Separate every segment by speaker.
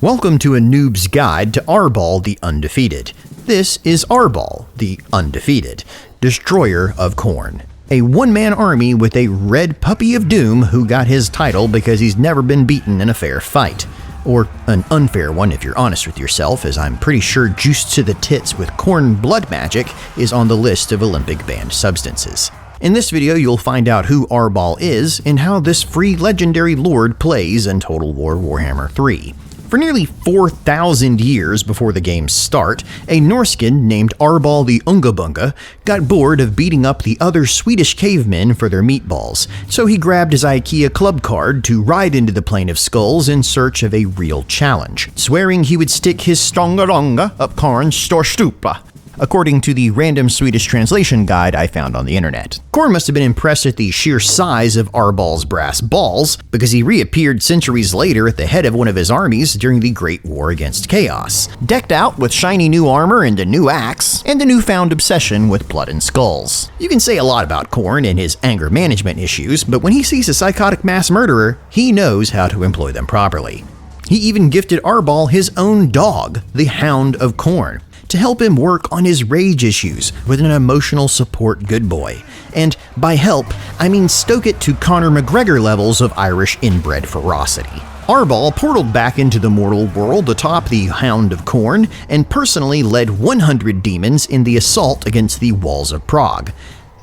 Speaker 1: Welcome to a noob's guide to Arbaal the Undefeated. This is Arbaal the Undefeated, destroyer of Khorne. A one-man army with a red puppy of doom who got his title because he's never been beaten in a fair fight. Or an unfair one if you're honest with yourself, as I'm pretty sure juiced to the tits with Khorne blood magic is on the list of Olympic banned substances. In this video, you'll find out who Arbaal is and how this free legendary lord plays in Total War Warhammer III. For nearly 4,000 years before the game's start, a Norskin named Arbaal the Undefeated got bored of beating up the other Swedish cavemen for their meatballs, so he grabbed his IKEA club card to ride into the Plain of Skulls in search of a real challenge, swearing he would stick his Stångaronga up Khorne's Storstupa, according to the random Swedish translation guide I found on the internet. Khorne must have been impressed at the sheer size of Arbaal's brass balls, because he reappeared centuries later at the head of one of his armies during the Great War against Chaos, decked out with shiny new armor and a new axe, and a newfound obsession with blood and skulls. You can say a lot about Khorne and his anger management issues, but when he sees a psychotic mass murderer, he knows how to employ them properly. He even gifted Arbaal his own dog, the Hound of Khorne, to help him work on his rage issues with an emotional support good boy. And by help, I mean stoke it to Conor McGregor levels of Irish inbred ferocity. Arbaal portaled back into the mortal world atop the Hound of Khorne and personally led 100 demons in the assault against the walls of Prague.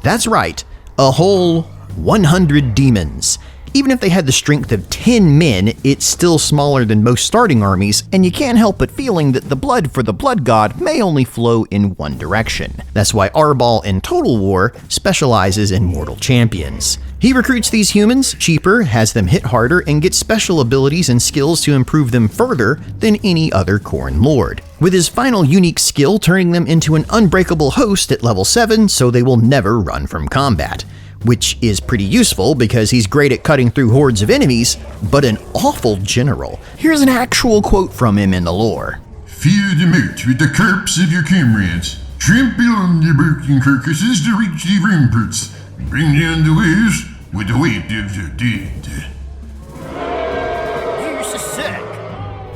Speaker 1: That's right, a whole 100 demons. Even if they had the strength of 10 men, it's still smaller than most starting armies, and you can't help but feeling that the blood for the blood god may only flow in one direction. That's why Arbaal in Total War specializes in mortal champions. He recruits these humans cheaper, has them hit harder, and gets special abilities and skills to improve them further than any other Khorne lord, with his final unique skill turning them into an unbreakable host at level 7 so they will never run from combat. Which is pretty useful because he's great at cutting through hordes of enemies, but an awful general. Here's an actual quote from him in the lore.
Speaker 2: "Fear them out with the corpse of your comrades. Trample on your broken carcasses to reach the ramparts. Bring down the walls with the weight of the dead."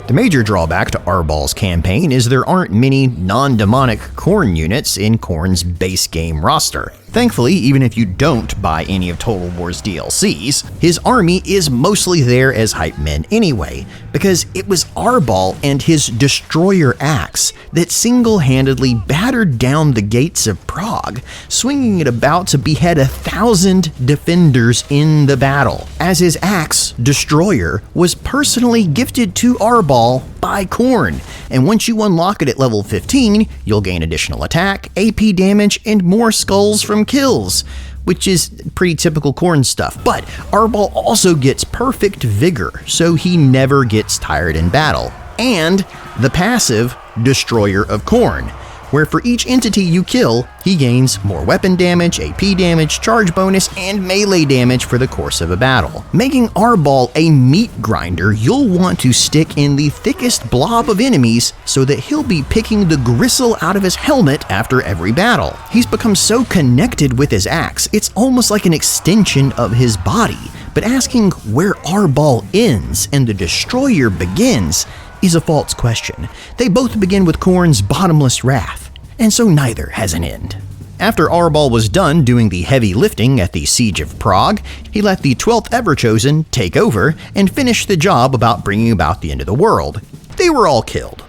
Speaker 1: The major drawback to Arbaal's campaign is there aren't many non-demonic Khorne units in Khorne's base game roster. Thankfully, even if you don't buy any of Total War's DLCs, his army is mostly there as hype men anyway, because it was Arbaal and his Destroyer Axe that single-handedly battered down the gates of Prague, swinging it about to behead 1,000 defenders in the battle, as his axe, Destroyer, was personally gifted to Arbaal by Khorne, and once you unlock it at level 15, you'll gain additional attack, AP damage, and more skulls from kills, which is pretty typical Khorne stuff. But Arbaal also gets perfect vigor, so he never gets tired in battle, and the passive Destroyer of Khorne, where for each entity you kill, he gains more weapon damage, AP damage, charge bonus, and melee damage for the course of a battle. Making Arbaal a meat grinder you'll want to stick in the thickest blob of enemies so that he'll be picking the gristle out of his helmet after every battle. He's become so connected with his axe, it's almost like an extension of his body. But asking where Arbaal ends and the Destroyer begins is a false question. They both begin with Khorne's bottomless wrath, and so neither has an end. After Arbaal was done doing the heavy lifting at the Siege of Prague, he let the 12th Everchosen take over and finish the job about bringing about the end of the world. They were all killed.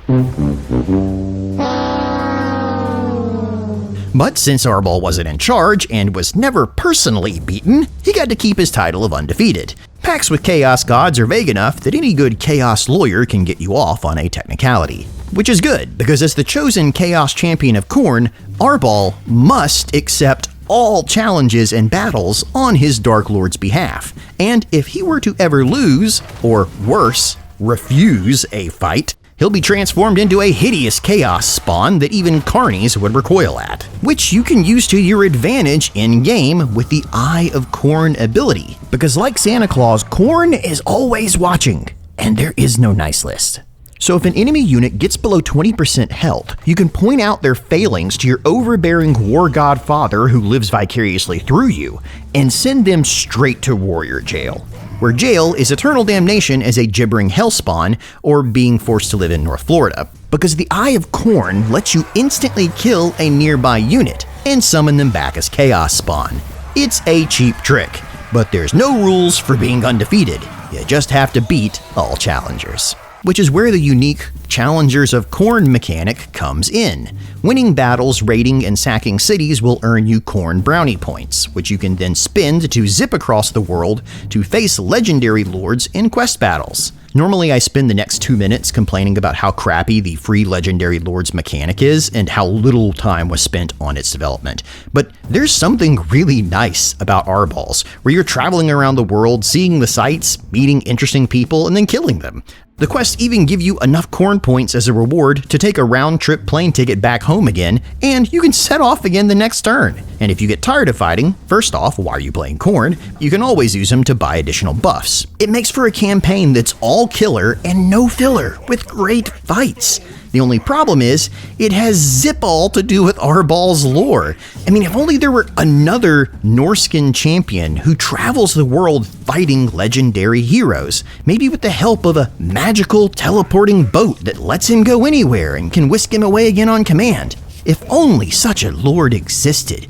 Speaker 1: But since Arbaal wasn't in charge and was never personally beaten, he got to keep his title of Undefeated. Pacts with Chaos gods are vague enough that any good Chaos lawyer can get you off on a technicality. Which is good, because as the chosen Chaos champion of Khorne, Arbaal must accept all challenges and battles on his Dark Lord's behalf. And if he were to ever lose, or worse, refuse a fight, he'll be transformed into a hideous chaos spawn that even carnies would recoil at, which you can use to your advantage in-game with the Eye of Khorne ability, because like Santa Claus, Khorne is always watching, and there is no nice list. So if an enemy unit gets below 20% health, you can point out their failings to your overbearing war god father who lives vicariously through you, and send them straight to warrior jail. where jail is eternal damnation as a gibbering hellspawn or being forced to live in North Florida, because the Eye of Khorne lets you instantly kill a nearby unit and summon them back as chaos spawn. It's a cheap trick, but there's no rules for being undefeated. You just have to beat all challengers. Which is where the unique Challengers of Khorne mechanic comes in. Winning battles, raiding, and sacking cities will earn you Khorne brownie points, which you can then spend to zip across the world to face legendary lords in quest battles. Normally I spend the next 2 minutes complaining about how crappy the free legendary lords mechanic is and how little time was spent on its development. But there's something really nice about Arbaal's, where you're traveling around the world, seeing the sights, meeting interesting people, and then killing them. The quests even give you enough Khorne points as a reward to take a round-trip plane ticket back home again, and you can set off again the next turn. And if you get tired of fighting, first off, why are you playing Khorne? You can always use them to buy additional buffs. It makes for a campaign that's all killer and no filler, with great fights. The only problem is, it has zip all to do with Arbaal's lore. I mean, if only there were another Norscan champion who travels the world fighting legendary heroes, maybe with the help of a magical teleporting boat that lets him go anywhere and can whisk him away again on command. If only such a lord existed.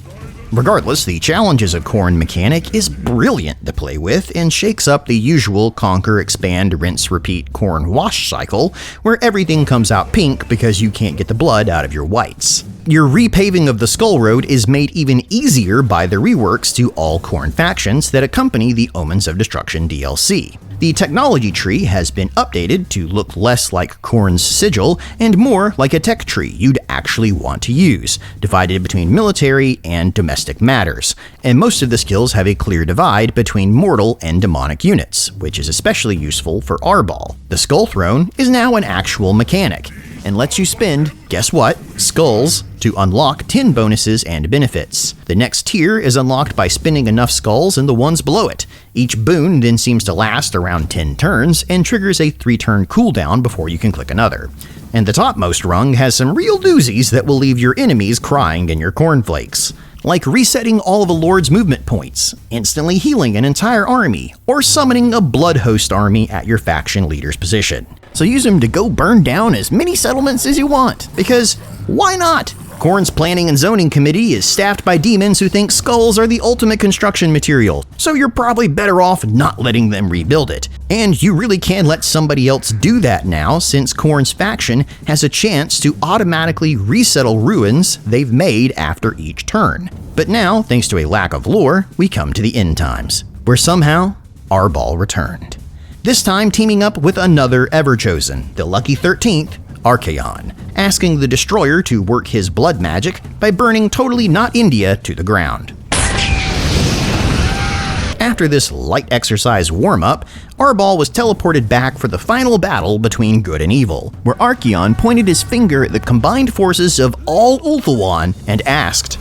Speaker 1: Regardless, the Challenges of Khorne mechanic is brilliant to play with and shakes up the usual conquer, expand, rinse, repeat Khorne wash cycle, where everything comes out pink because you can't get the blood out of your whites. Your repaving of the Skull Road is made even easier by the reworks to all Khorne factions that accompany the Omens of Destruction DLC. The technology tree has been updated to look less like Khorne's sigil and more like a tech tree you'd actually want to use, divided between military and domestic matters, and most of the skills have a clear divide between mortal and demonic units, which is especially useful for Arbaal. The Skull Throne is now an actual mechanic, and lets you spend, guess what, skulls to unlock 10 bonuses and benefits. The next tier is unlocked by spending enough skulls in the ones below it. Each boon then seems to last around 10 turns and triggers a 3-turn cooldown before you can click another. And the topmost rung has some real doozies that will leave your enemies crying in your cornflakes. Like resetting all of a lord's movement points, instantly healing an entire army, or summoning a blood host army at your faction leader's position. So use them to go burn down as many settlements as you want, because why not? Khorne's Planning and Zoning Committee is staffed by demons who think skulls are the ultimate construction material, so you're probably better off not letting them rebuild it. And you really can let somebody else do that now, since Khorne's faction has a chance to automatically resettle ruins they've made after each turn. But now, thanks to a lack of lore, we come to the end times, where somehow Arbaal returned. This time teaming up with another Everchosen, the lucky 13th, Archaon, asking the Destroyer to work his blood magic by burning totally not India to the ground. After this light exercise warm-up, Arbaal was teleported back for the final battle between good and evil, where Archaon pointed his finger at the combined forces of all Ulthuan and asked,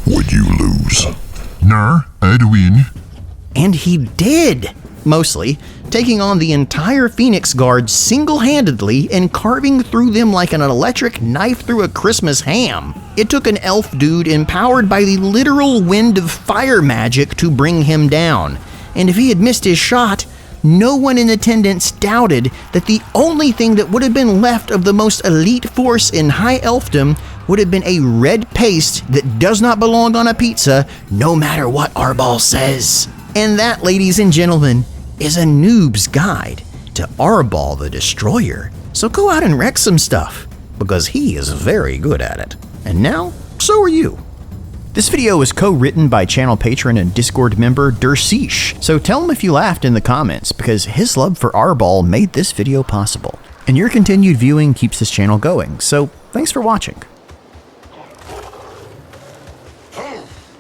Speaker 2: "Would you lose?" "Nah, I'd win."
Speaker 1: And he did! Mostly, taking on the entire Phoenix Guard single-handedly and carving through them like an electric knife through a Christmas ham. It took an elf dude empowered by the literal wind of fire magic to bring him down. And if he had missed his shot, no one in attendance doubted that the only thing that would have been left of the most elite force in High Elfdom would have been a red paste that does not belong on a pizza, no matter what Arbaal says. And that, ladies and gentlemen, is a noob's guide to Arbaal the Destroyer. So go out and wreck some stuff, because he is very good at it. And now, so are you. This video was co-written by channel patron and Discord member Durseesh, so tell him if you laughed in the comments, because his love for Arbaal made this video possible. And your continued viewing keeps this channel going, so thanks for watching.